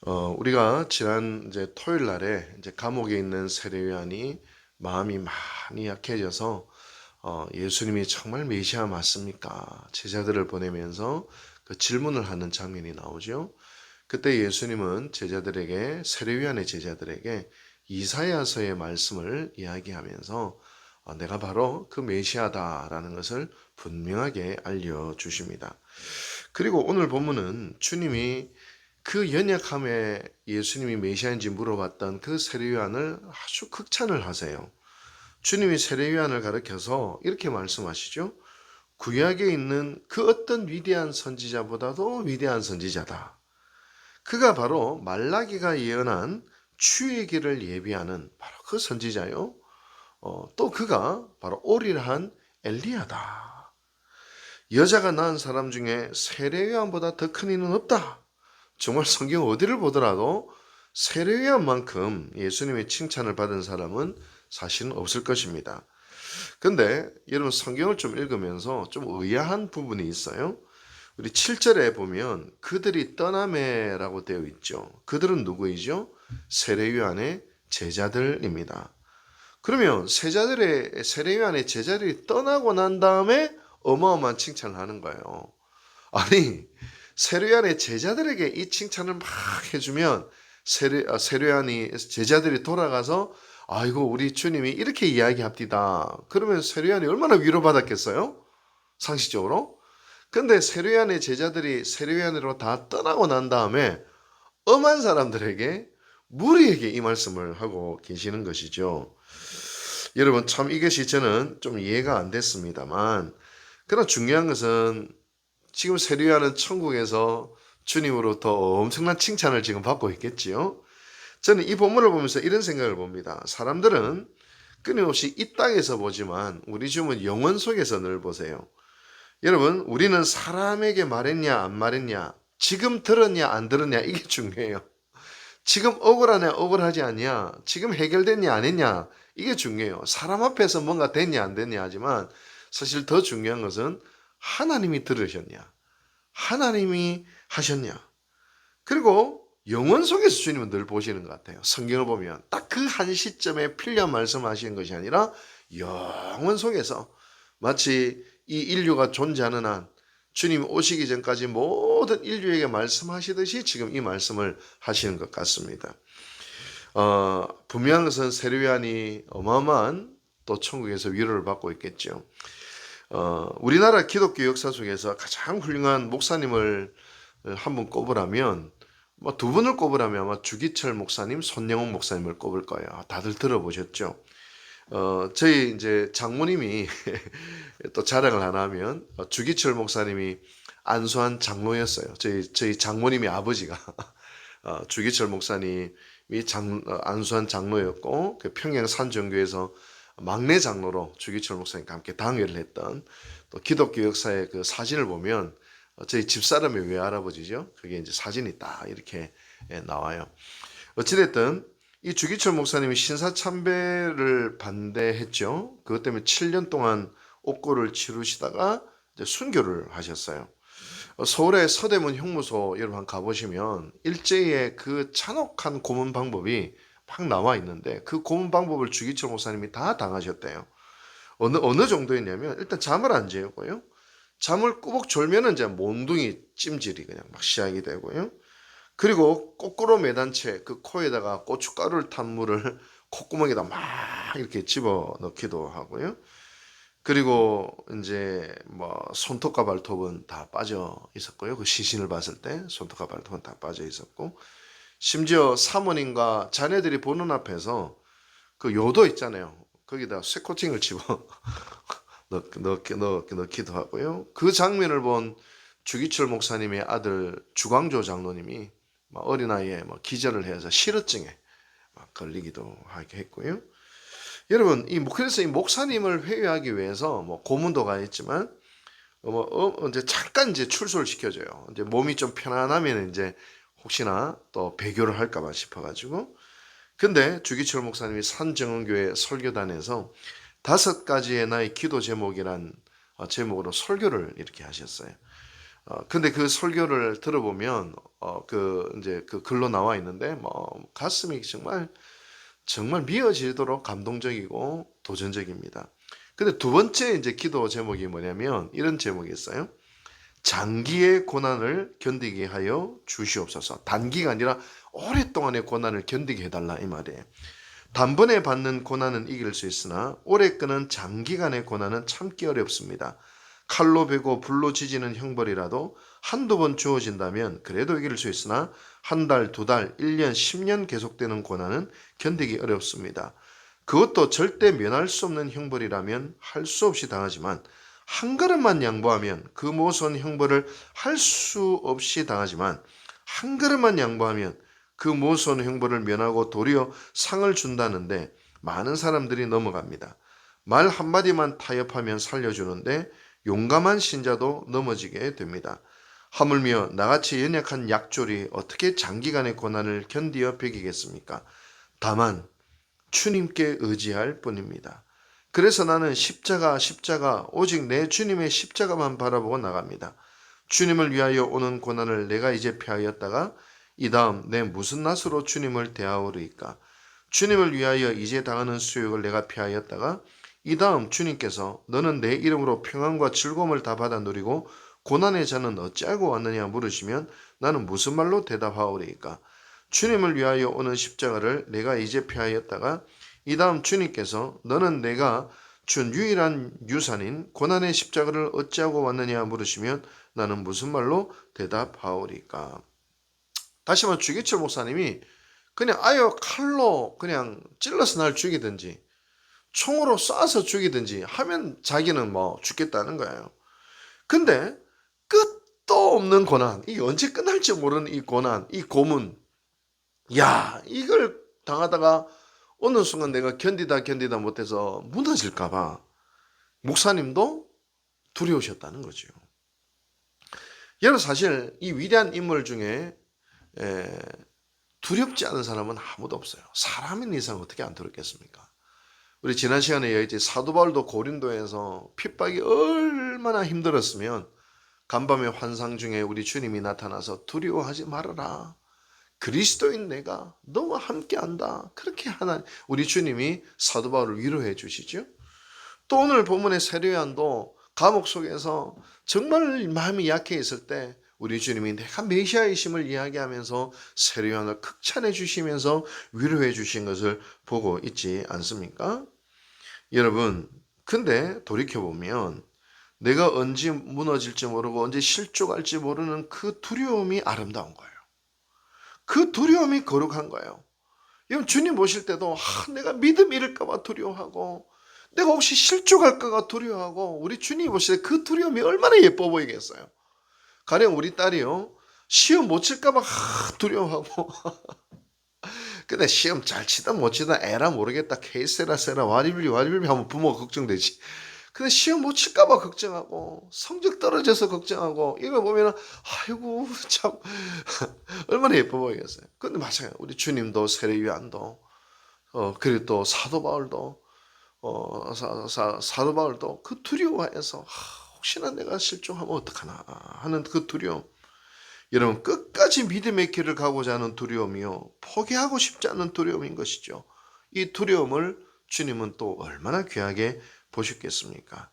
우리가 지난 이제 토요일 날에 이제 감옥에 있는 세례요한이 마음이 많이 약해져서 예수님이 정말 메시아 맞습니까? 제자들을 보내면서 그 질문을 하는 장면이 나오죠. 그때 예수님은 세례요한의 제자들에게 이사야서의 말씀을 이야기하면서 내가 바로 그 메시아다라는 것을 분명하게 알려주십니다. 그리고 오늘 본문은 주님이 그 연약함에 예수님이 메시아인지 물어봤던 그 세례요한을 아주 극찬을 하세요. 주님이 세례요한을 가르쳐서 이렇게 말씀하시죠. 구약에 있는 그 어떤 위대한 선지자보다도 위대한 선지자다. 그가 바로 말라기가 예언한 주의 길을 예비하는 바로 그 선지자요. 또 그가 바로 오리라한 엘리야다. 여자가 낳은 사람 중에 세례요한보다 더 큰 이는 없다. 정말 성경 어디를 보더라도 세례요한만큼 예수님의 칭찬을 받은 사람은 사실은 없을 것입니다. 근데 여러분 성경을 좀 읽으면서 좀 의아한 부분이 있어요. 우리 7절에 보면 그들이 떠나매라고 되어 있죠. 그들은 누구이죠? 세례요한의 제자들입니다. 그러면 세례요한의 제자들이 떠나고 난 다음에 어마어마한 칭찬을 하는 거예요. 아니 세례요한의 제자들에게 이 칭찬을 막 해주면 세례요한이 제자들이 돌아가서 아이고 우리 주님이 이렇게 이야기합디다. 그러면 세례요한이 얼마나 위로받았겠어요? 상식적으로. 근데 세례요한의 제자들이 세례요한으로 다 떠나고 난 다음에 엄한 사람들에게 무리에게 이 말씀을 하고 계시는 것이죠. 여러분 참 이것이 저는 좀 이해가 안 됐습니다만 그러나 중요한 것은 지금 세례요한은 천국에서 주님으로부터 엄청난 칭찬을 지금 받고 있겠지요. 저는 이 본문을 보면서 이런 생각을 봅니다. 사람들은 끊임없이 이 땅에서 보지만 우리 주님은 영원 속에서 늘 보세요. 여러분 우리는 사람에게 말했냐 안 말했냐, 지금 들었냐 안 들었냐 이게 중요해요. 지금 억울하냐 억울하지 않냐, 지금 해결됐냐 안 했냐 이게 중요해요. 사람 앞에서 뭔가 됐냐 안 됐냐 하지만 사실 더 중요한 것은 하나님이 들으셨냐, 하나님이 하셨냐. 그리고 영원 속에서 주님은 늘 보시는 것 같아요. 성경을 보면 딱 그 한 시점에 필요한 말씀하시는 것이 아니라 영원 속에서 마치 이 인류가 존재하는 한 주님 오시기 전까지 모든 인류에게 말씀하시듯이 지금 이 말씀을 하시는 것 같습니다. 분명한 것은 세례요한이 어마어마한 또 천국에서 위로를 받고 있겠죠. 우리나라 기독교 역사 속에서 가장 훌륭한 목사님을 한 분 꼽으라면 뭐 두 분을 꼽으라면 아마 주기철 목사님, 손영훈 목사님을 꼽을 거예요. 다들 들어보셨죠? 저희 이제 장모님이 또 자랑을 하나 하면 주기철 목사님이 안수한 장로였어요. 저희 장모님의 아버지가 주기철 목사님이 안수한 장로였고 그 평양 산정교에서 막내 장로로 주기철 목사님과 함께 당회를 했던 또 기독교 역사의 그 사진을 보면 저희 집사람의 외할아버지죠. 그게 이제 사진이 딱 이렇게 나와요. 어찌됐든 이 주기철 목사님이 신사참배를 반대했죠. 그것 때문에 7년 동안 옥고를 치르시다가 이제 순교를 하셨어요. 서울의 서대문 형무소 여러분 한번 가보시면 일제의 그 잔혹한 고문 방법이 막 나와 있는데 그 고문 방법을 주기철 목사님이 다 당하셨대요. 어느 정도였냐면 일단 잠을 안 재우고요. 잠을 꾸벅 졸면은 이제 몽둥이 찜질이 그냥 막 시작이 되고요. 그리고 거꾸로 매단 채 그 코에다가 고춧가루를 탄 물을 콧구멍에다 막 이렇게 집어 넣기도 하고요. 그리고 이제 뭐 손톱과 발톱은 다 빠져 있었고요. 그 시신을 봤을 때 손톱과 발톱은 다 빠져 있었고, 심지어 사모님과 자녀들이 보는 앞에서 그 요도 있잖아요. 거기다 쇠코팅을 집어 넣기도 하고요. 그 장면을 본 주기철 목사님의 아들 주광조 장로님이 어린아이에 기절을 해서 실어증에 걸리기도 하게 했고요. 여러분, 그래서 이 목사님을 회유하기 위해서 고문도 가했지만 이제 잠깐 이제 출소를 시켜줘요. 이제 몸이 좀 편안하면 이제 혹시나 또 배교를 할까봐 싶어가지고. 근데 주기철 목사님이 산정은교회 설교단에서 5가지의 나의 기도 제목이란 제목으로 설교를 이렇게 하셨어요. 근데 그 설교를 들어보면 이제 그 글로 나와 있는데 뭐 가슴이 정말 정말 미어지도록 감동적이고 도전적입니다. 근데 두 번째 이제 기도 제목이 뭐냐면 이런 제목이 있어요. 장기의 고난을 견디게 하여 주시옵소서. 단기가 아니라 오랫동안의 고난을 견디게 해달라 이 말이에요. 단번에 받는 고난은 이길 수 있으나 오래 끄는 장기간의 고난은 참기 어렵습니다. 칼로 베고 불로 지지는 형벌이라도 한두 번 주어진다면 그래도 이길 수 있으나 한 달, 두 달, 1년, 10년 계속되는 고난은 견디기 어렵습니다. 그것도 절대 면할 수 없는 형벌이라면 할 수 없이 당하지만 한 걸음만 양보하면 그 모든 형벌을 할 수 없이 당하지만 한 걸음만 양보하면 그 모든 형벌을 면하고 도리어 상을 준다는데 많은 사람들이 넘어갑니다. 말 한마디만 타협하면 살려주는데 용감한 신자도 넘어지게 됩니다. 하물며 나같이 연약한 약졸이 어떻게 장기간의 고난을 견디어 배기겠습니까? 다만 주님께 의지할 뿐입니다. 그래서 나는 십자가 오직 내 주님의 십자가만 바라보고 나갑니다. 주님을 위하여 오는 고난을 내가 이제 피하였다가 이 다음 내 무슨 낯으로 주님을 대하오리까? 주님을 위하여 이제 당하는 수욕을 내가 피하였다가 이 다음 주님께서 너는 내 이름으로 평안과 즐거움을 다 받아 누리고 고난의 자는 어찌알고 왔느냐 물으시면 나는 무슨 말로 대답하오리까? 주님을 위하여 오는 십자가를 내가 이제 피하였다가 이 다음 주님께서 너는 내가 준 유일한 유산인 고난의 십자가를 어찌하고 왔느냐 물으시면 나는 무슨 말로 대답하오리까? 다시 말해 주기철 목사님이 그냥 아예 칼로 그냥 찔러서 날 죽이든지 총으로 쏴서 죽이든지 하면 자기는 뭐 죽겠다는 거예요. 근데 끝도 없는 고난, 이게 언제 끝날지 모르는 이 고난, 이 고문, 야, 이걸 당하다가 어느 순간 내가 견디다 못해서 무너질까 봐 목사님도 두려우셨다는 거죠. 여러분 사실 이 위대한 인물 중에 두렵지 않은 사람은 아무도 없어요. 사람인 이상 어떻게 안 두렵겠습니까? 우리 지난 시간에 얘기했지 사도 바울도 고린도에서 핍박이 얼마나 힘들었으면 간밤의 환상 중에 우리 주님이 나타나서 두려워하지 말아라. 그리스도인 내가 너와 함께한다. 그렇게 하나 우리 주님이 사도 바울을 위로해 주시죠. 또 오늘 본문의 세례요한도 감옥 속에서 정말 마음이 약해 있을 때 우리 주님이 내가 메시아이심을 이야기하면서 세례요한을 극찬해 주시면서 위로해 주신 것을 보고 있지 않습니까? 여러분, 근데 돌이켜보면 내가 언제 무너질지 모르고 언제 실족할지 모르는 그 두려움이 아름다운 거예요. 그 두려움이 거룩한 거예요. 여러분 주님 보실 때도 내가 믿음 잃을까 봐 두려워하고 내가 혹시 실족할까 봐 두려워하고 우리 주님 보실 때 그 두려움이 얼마나 예뻐 보이겠어요. 가령 우리 딸이요. 시험 못 칠까 봐 두려워하고 근데 시험 잘 치다 못 치다 에라 모르겠다 케이세라 세라 와리빌리 하면 부모가 걱정되지. 근데 시험 못 칠까 봐 걱정하고 성적 떨어져서 걱정하고 이걸 보면 아이고 참 얼마나 예뻐 보이겠어요. 근데 맞아요. 우리 주님도 세례요한도 그리고 또 사도 바울도 사도 바울도 그 두려워해서 혹시나 내가 실종하면 어떡하나 하는 그 두려움. 여러분 끝까지 믿음의 길을 가고자 하는 두려움이요. 포기하고 싶지 않은 두려움인 것이죠. 이 두려움을 주님은 또 얼마나 귀하게 보셨겠습니까?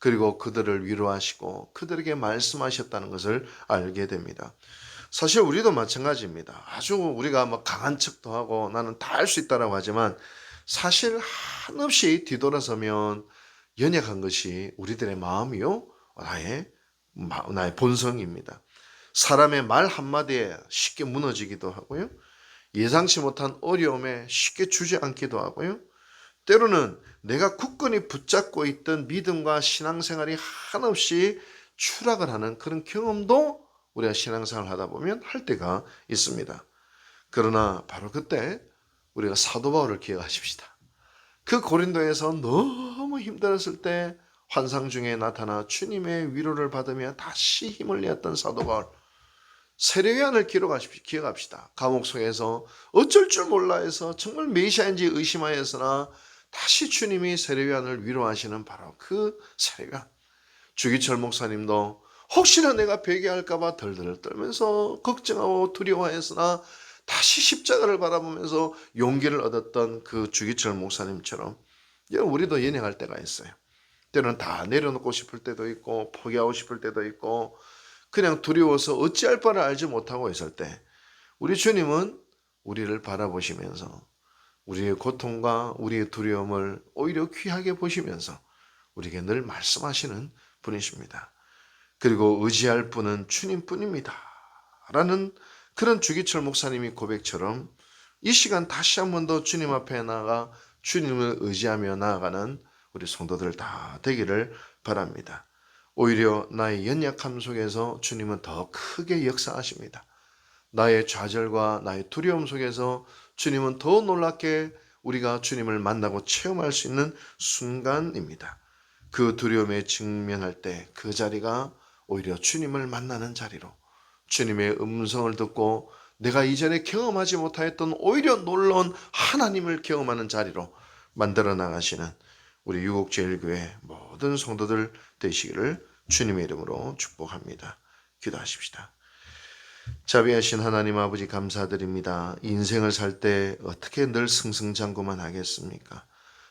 그리고 그들을 위로하시고 그들에게 말씀하셨다는 것을 알게 됩니다. 사실 우리도 마찬가지입니다. 아주 우리가 막 강한 척도 하고 나는 다 할 수 있다라고 하지만 사실 한없이 뒤돌아서면 연약한 것이 우리들의 마음이요. 나의 본성입니다. 사람의 말 한마디에 쉽게 무너지기도 하고요. 예상치 못한 어려움에 쉽게 주저앉기도 하고요. 때로는 내가 굳건히 붙잡고 있던 믿음과 신앙생활이 한없이 추락을 하는 그런 경험도 우리가 신앙생활을 하다 보면 할 때가 있습니다. 그러나 바로 그때 우리가 사도 바울을 기억하십시다. 그 고린도에서 너무 힘들었을 때 환상 중에 나타나 주님의 위로를 받으며 다시 힘을 내었던 사도 바울. 세례요한을 기억합시다. 감옥 속에서 어쩔 줄 몰라 해서 정말 메시아인지 의심하였으나 다시 주님이 세례요한을 위로하시는 바로 그 세례요한. 주기철 목사님도 혹시나 내가 회개할까봐 덜덜 떨면서 걱정하고 두려워했으나 다시 십자가를 바라보면서 용기를 얻었던 그 주기철 목사님처럼 우리도 연약할 때가 있어요. 때로는 다 내려놓고 싶을 때도 있고 포기하고 싶을 때도 있고 그냥 두려워서 어찌할 바를 알지 못하고 있을 때 우리 주님은 우리를 바라보시면서 우리의 고통과 우리의 두려움을 오히려 귀하게 보시면서 우리에게 늘 말씀하시는 분이십니다. 그리고 의지할 분은 주님뿐입니다. 라는 그런 주기철 목사님이 고백처럼 이 시간 다시 한 번 더 주님 앞에 나아가 주님을 의지하며 나아가는 우리 성도들 다 되기를 바랍니다. 오히려 나의 연약함 속에서 주님은 더 크게 역사하십니다. 나의 좌절과 나의 두려움 속에서 주님은 더 놀랍게 우리가 주님을 만나고 체험할 수 있는 순간입니다. 그 두려움에 직면할 때 그 자리가 오히려 주님을 만나는 자리로 주님의 음성을 듣고 내가 이전에 경험하지 못하였던 오히려 놀라운 하나님을 경험하는 자리로 만들어 나가시는 우리 유곡제일교회 모든 성도들 되시기를 주님의 이름으로 축복합니다. 기도하십시다. 자비하신 하나님 아버지 감사드립니다. 인생을 살 때 어떻게 늘 승승장구만 하겠습니까?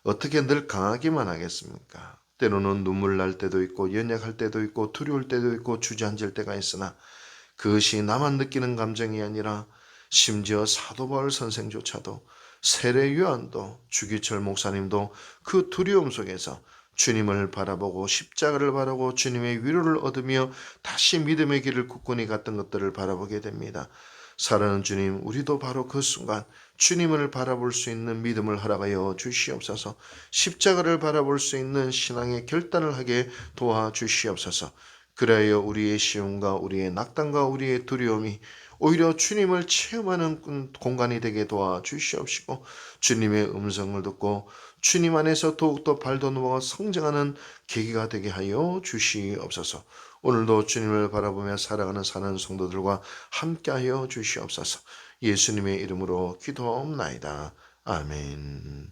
어떻게 늘 강하기만 하겠습니까? 때로는 눈물 날 때도 있고 연약할 때도 있고 두려울 때도 있고 주저앉을 때가 있으나 그것이 나만 느끼는 감정이 아니라 심지어 사도 바울 선생조차도 세례 요한도 주기철 목사님도 그 두려움 속에서 주님을 바라보고 십자가를 바라보고 주님의 위로를 얻으며 다시 믿음의 길을 굳건히 갔던 것들을 바라보게 됩니다. 사랑하는 주님, 우리도 바로 그 순간 주님을 바라볼 수 있는 믿음을 허락하여 주시옵소서. 십자가를 바라볼 수 있는 신앙의 결단을 하게 도와주시옵소서. 그래야 우리의 시험과 우리의 낙담과 우리의 두려움이 오히려 주님을 체험하는 공간이 되게 도와주시옵시고 주님의 음성을 듣고 주님 안에서 더욱더 발도 넘어 성장하는 계기가 되게 하여 주시옵소서. 오늘도 주님을 바라보며 살아가는 사는 성도들과 함께하여 주시옵소서. 예수님의 이름으로 기도하옵나이다. 아멘.